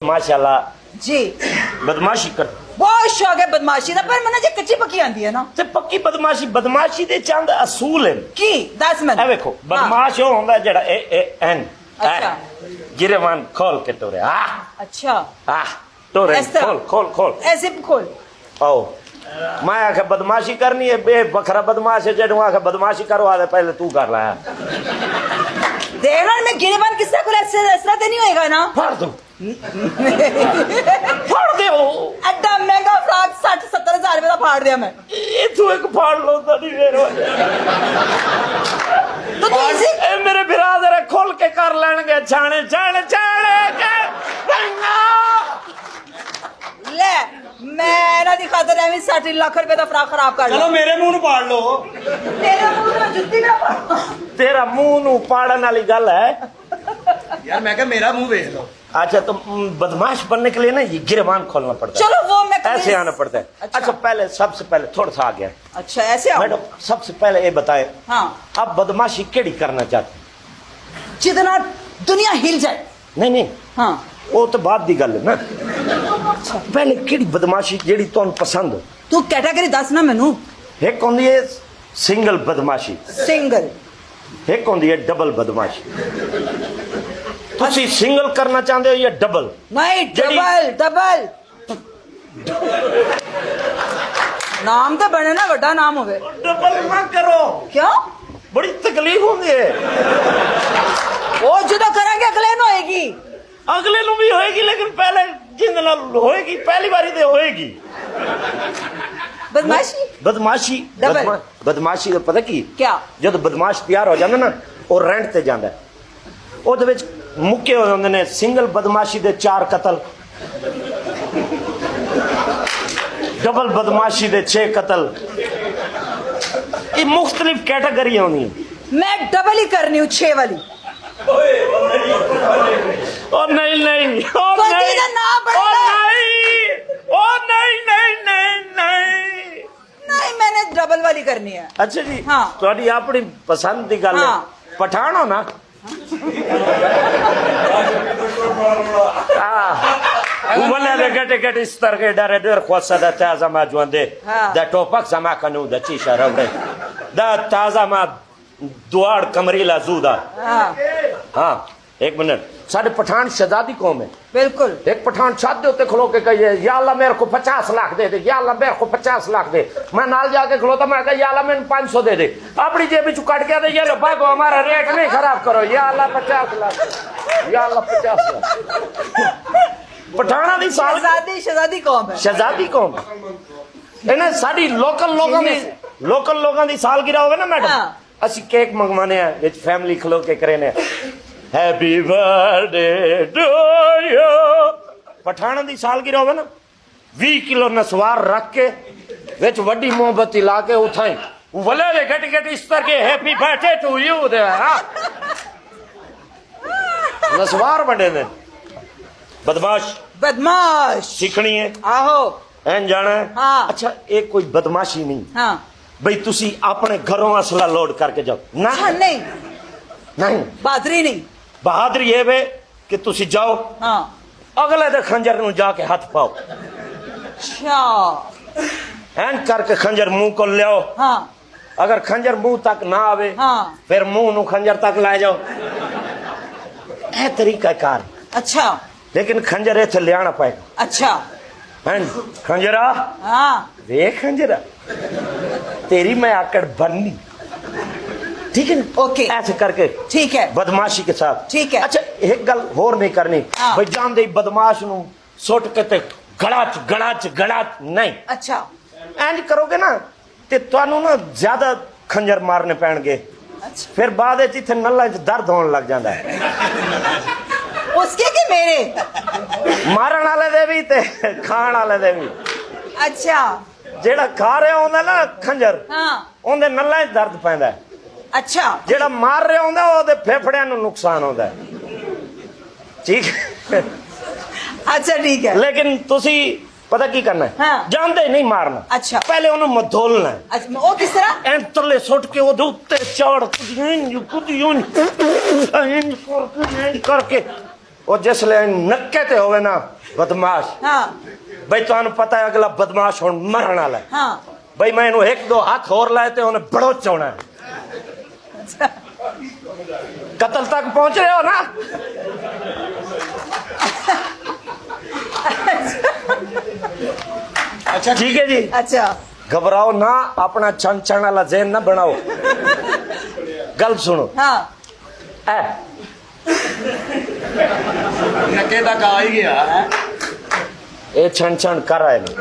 माशाल्लाह जी बदमाशी कर बहुत शौक है बदमाशी का, पर मैंने जो कच्ची पक्की आती है ना ते पक्की बदमाशी बदमाशी दे चंद असूल हैं की 10 मिनट। ए देखो बदमाश वो होंदा है जेड़ा ए एन अच्छा गिरेवान खोल के टोरे अच्छा टोरे इस तरह? खोल खोल खोल ऐसे खोल आओ मैं आखे बदमाशी करनी है बे बखरा बदमाश है जेड़ू आखे बदमाशी करो आदे पहले तू कर लाया देखना मैं गिरेबान किस तरह को ऐसा तो नहीं होएगा ना। फाड़ दो फाड़ दे एड्डा महंगा फ्रॉक 60-70 हजार रुपए का फाड़ दिया मैं। ये तू एक फाड़ लो तो नहीं मेरे तो तू इसी ए मेरे बिरादर खोल के कर लेंगे छाने छाने छाने ले मैं ना दिखाता रहा 60 लाख रुपए का फ्रॉक खराब कर चलो मेरे मुंह पाड़ लो। तेरे मुंह में जुत्ती ना पाड़। तेरा मुंह नू पाड़न वाली गल है यार मैं क्या मेरा मुंह देख लो। अच्छा तो बदमाश बनने के लिए ना ये गिरबान खोलना पड़ता है। चलो वो मैं ऐसे आना पड़ता है। अच्छा पहले सबसे पहले थोड़ा सा आ गया। अच्छा ऐसे आओ। मैडम सबसे पहले ये बताए हाँ आप बदमाशी केड़ी करना चाहते? जितना दुनिया हिल जाए। नहीं हाँ वो तो बात दी गल है ना। पहले केड़ी बदमाशी जेड़ी तुहानू पसंद हो? तू कैटेगरी दस ना मैनू। एक होंदी है सिंगल बदमाशी, सिंगल एक होंदी है डबल बदमाशी। तुसी सिंगल करना चाहते हो या डबल? नहीं जड़ी- डबल डबल नाम तो बने ना बड़ा नाम होवे। डबल ना करो क्यों? बड़ी तकलीफ होती है। वो जो करेंगे अगले न होएगी। अगले नु भी होएगी लेकिन पहले जिंद नाल होएगी पहली बारी ते होएगी। बदमाशी बदमाशी डबल। बदमाशी तो पता की क्या? जब बदमाश तैयार हो जाता ना वो रेंट ते जाता है ਉਹਦੇ ਵਿੱਚ ਮੁੱਕੇ ਹੋ ਜਾਂਦੇ ਨੇ ਸਿੰਗਲ ਬਦਮਾਸ਼ੀ ਦੇ 4 ਕਤਲ, डबल बदमाशी दे 6 कतल। ये मुख्तलिफ कैटेगरी होनी है। मैं डबल ही करनी हूँ 6 वाली। ओ नहीं नहीं ओ कोई नहीं चीज़ ना ओ बढ़ेगा। नहीं ओ नहीं नहीं नहीं नहीं नहीं मैंने डबल वाली करनी है। अच्छा जी हाँ। थोड़ी अपनी पसंद की गल है। हाँ। पठान हो ना Umane de gete gete starge dare der khosa da taza ma juande da topak sama kanu da chisha rawde da taza ma duar kamrila zuda। हाँ एक मिनट साढ़े पठान शहजादी कौम है बिल्कुल। एक पठान छत होते खलो के कहिए या अल्लाह मेरे को 50 लाख दे दे, या अल्लाह मेरे को 50 लाख दे। मैं नाल जाके खलोता मैं कहा या अल्लाह मैंने 500 दे दे। अपनी जेब में काट के दे ये लो भागो हमारा रेट नहीं खराब करो, या अल्लाह 50 लाख, या अल्लाह 50 लाख। पठाना दी साल शहजादी कौन है? शहजादी कौम इन्हें साड़ी लोकल लोगों की सालगिरह होवे ना मैडम ਅਸੀਂ केक मंगवाने हैं विच फैमिली खलो के करे ने हैप्पी बर्थडे टू यू। पठाना दी सालगिरह होवे ना 20 किलो नसवार रख के विच वड्डी मोमबत्ती ला के उठाई वले वे गट गट इस तरह के हैप्पी बर्थडे टू यू दे नसवार बड़े ने। बदमाश सीखनी है आहो एन जाना है। हाँ। अच्छा एक कोई बदमाशी नहीं हाँ भाई तुसी अपने घरों असला लोड करके जाओ ना नहीं नहीं बहादुरी नहीं। बहादुरी ये वे कि तुसी जाओ हाँ अगले दे खंजर नु जाके हाथ पाओ अच्छा एन करके खंजर मुंह को ले आओ। हाँ अगर खंजर मुंह तक ना आवे हाँ फिर मुंह नु खंजर तक ले जाओ। ए तरीका कार अच्छा लेकिन खंजर इथे ले आना पड़ेगा। अच्छा एन खंजरा हाँ वे खंजरा तेरी मैं आकड़ बननी ठीक है ना। ओके ऐसे करके ठीक है बदमाशी के साथ ठीक है। अच्छा एक गल होर नहीं करनी हाँ। भाई जान दे बदमाश नु सुट के ते गड़ाच गड़ाच गड़ाच नहीं अच्छा इंज करोगे ना ते तुहानू ना ज्यादा खंजर मारने पैणगे अच्छा फिर बाद विच इत्थे नल्ला च दर्द होने लग जांदा है। उसके के मेरे मारन वाले दे भी ते खाण वाले दे भी। अच्छा जेड़ा खा रहा होंदा ना खंजर हाँ ओंदे नल्ला च दर्द पैंदा है, अच्छा जेड़ा मार रहा होंदा ओदे फेफड़ियां नू नुकसान होंदा है। ठीक है अच्छा ठीक है। लेकिन तुसी पता की करना है हाँ। जानते नहीं मारना। अच्छा पहले उन्हें मधोलना है। अच्छा वो किस तरह? एन तले सुट के वो उत्ते चढ़ करके ਉਹ ਜਿਸ ਲਈ ਨੱਕੇ ਤੇ ਹੋਵੇ ਨਾ ਬਦਮਾਸ਼ हाँ ਬਈ ਤੁਹਾਨੂੰ ਪਤਾ ਹੈ ਅਗਲਾ ਬਦਮਾਸ਼ ਹੁਣ ਮਰਨ ਵਾਲਾ ਹੈ हाँ ਬਈ ਮੈਂ ਇਹਨੂੰ ਇੱਕ ਦੋ ਹੱਥ ਹੋਰ ਲਾਏ ਤੇ ਉਹਨੇ ਬੜੋ ਚਾਉਣਾ ਹੈ अच्छा ਕਤਲ ਤੱਕ ਪਹੁੰਚ ਰਹੇ ਹੋ ਨਾ ਅੱਛਾ ਠੀਕ ਹੈ ਜੀ अच्छा घबराओ ना अपना छन छन वाला जहन ना बनाओ गल सुनो हाँ ऐ ਨੱਕੇ ਤੱਕ ਆ ਹੀ ਗਿਆ ਹੈ ये छन छन कर रहे ने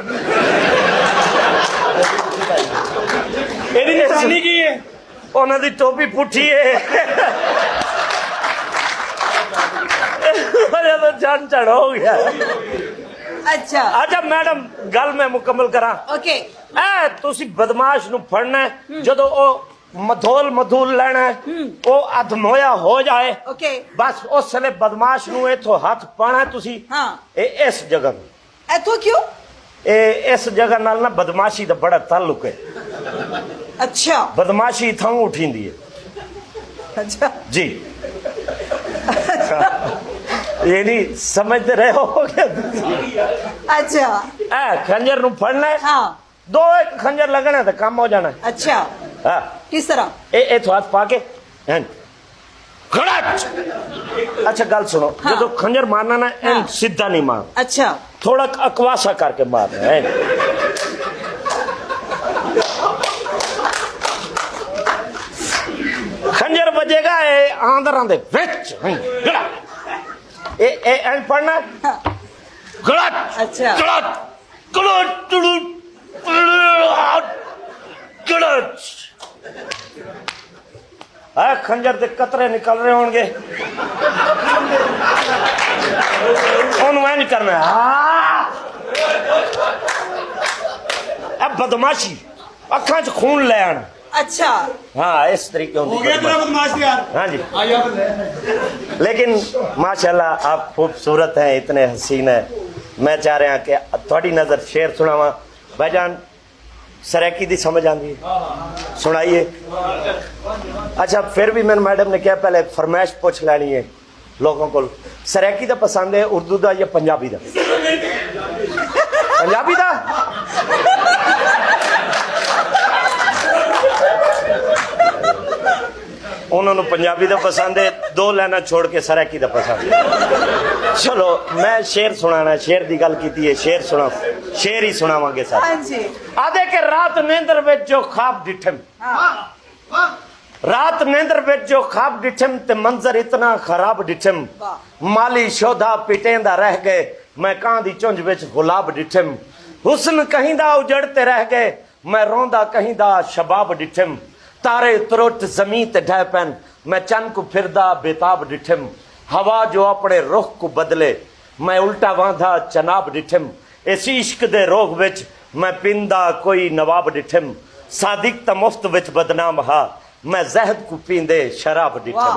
ਇਹਦੀ ਨਿਸ਼ਾਨੀ ਕੀ ਹੈ ਉਹਨਾਂ ਦੀ ਟੋਪੀ ਪੁੱਠੀ ਏ ਅਰੇ ਤਾਂ ਛਨ ਛਨ ਹੋ ਗਿਆ अच्छा ਅੱਛਾ ਮੈਡਮ ਗੱਲ ਮੈਂ ਮੁਕੰਮਲ ਕਰਾਂ ओके ਐ ਤੁਸੀਂ ਬਦਮਾਸ਼ ਨੂੰ ਫੜਨਾ ਹੈ, ਜਦੋਂ ਉਹ ਮਧੂਲ ਲੈਣਾ ਹੈ, ਉਹ ਅਧਮੋਇਆ ਹੋ ਜਾਏ ओके ਬਸ ਉਸ ਵੇਲੇ ਬਦਮਾਸ਼ ਨੂੰ ਇਥੋਂ ਹੱਥ ਪਾਣਾ ਤੁਸੀਂ हाँ ਇਹ ਇਸ ਜਗ੍ਹਾ ਨੂੰ ऐतो क्यों ਇਹ ਇਸ ਜਗ੍ਹਾ ਨਾਲ ਨਾ ਬਦਮਾਸ਼ੀ ਦਾ ਬੜਾ ਤਾਲੁਕ ਹੈ अच्छा ਬਦਮਾਸ਼ੀ ਇਥੋਂ ਉਠੀਂਦੀ ਹੈ अच्छा ਜੀ ਇਹ ਨਹੀਂ ਸਮਝਦੇ ਰਹੇ ਹੋ अच्छा ਐ ਖੰਜਰ ਨੂੰ ਫੜਨਾ ਹੈ, हाँ ਦੋ ਇੱਕ ਖੰਜਰ ਲੱਗਣਾ ਤੇ ਕੰਮ ਹੋ ਜਾਣਾ अच्छा ਹਾਂ किस तरह ਇਹ ਇਥੋਂ ਹੱਥ ਪਾ ਕੇ ਐਂ ਖੜਾ ਅੱਛਾ ਗੱਲ ਸੁਣੋ ਹਾਂ। ਜਦੋਂ ਖੰਜਰ ਮਾਰਨਾ ਨਾ ਐਂ ਹਾਂ। ਸਿੱਧਾ ਨਹੀਂ ਮਾਰ अच्छा थोड़ा अकवासा करके मारना है खंजर बजेगा ये आंदर दे विच गड़ा ए एंड पढ़ना हाँ गड़ा अच्छा गड़ा गड़ा गड़ा आ खंजर दे कतरे निकल रहे होंगे ਉਹਨੂੰ ਐਂ ਨਹੀਂ ਕਰਨਾ ਇਹ ਬਦਮਾਸ਼ੀ ਅੱਖਾਂ 'ਚ ਖੂਨ ਲੈ ਆਣਾ अच्छा हाँ इस तरीके ਹੋ होती ਗਿਆ ਤੇਰਾ बदमाशी। ਬਦਮਾਸ਼ ਯਾਰ हाँ जी ਆ ਜਾ ਫਿਰ लेकिन माशाल्लाह आप खूबसूरत हैं इतने हसीन हैं मैं चाह रहा कि थोड़ी नज़र शेर सुनावा भाईजान सरैकी दी समझ आती है सुनाइए अच्छा फिर भी मैंने मैडम ने कहा पहले फरमाइश पूछ लैनी है लोगों को सरैकी दा पसंद है उर्दू दा या पंजाबी दा पंजाबी दा उन्होंने पंजाबी दा पसंद है दो लाइना छोड़ के सरैकी दा पसंद है चलो मैं शेर सुनाना शेर दी गल कीती है शेर सुना शेर ही सुनावांगे सर हाँ जी आधे के रात नींदर विच जो ख्वाब डिठम हाँ रात नींदर विच जो ख्वाब डिठम ते मंजर इतना खराब डिठम माली शोधा पिटेंदा रह गए मैं कां दी चुंझ विच गुलाब डिठम हुस्न कहीं दा उजड़ते रह गए मैं रोंदा कहीं दा शबाब डिठम तारे त्रुट जमी ते ढह पैन मैं चन को फिरदा बेताब डिठम हवा जो अपने रुख को बदले मैं उल्टा वांधा चनाब डिठम इस इश्क दे रोग विच मैं पिंदा कोई नवाब डिठम सादिक ता मुफ्त विच बदनाम हा मैं जहद को पींदे शराब डिठम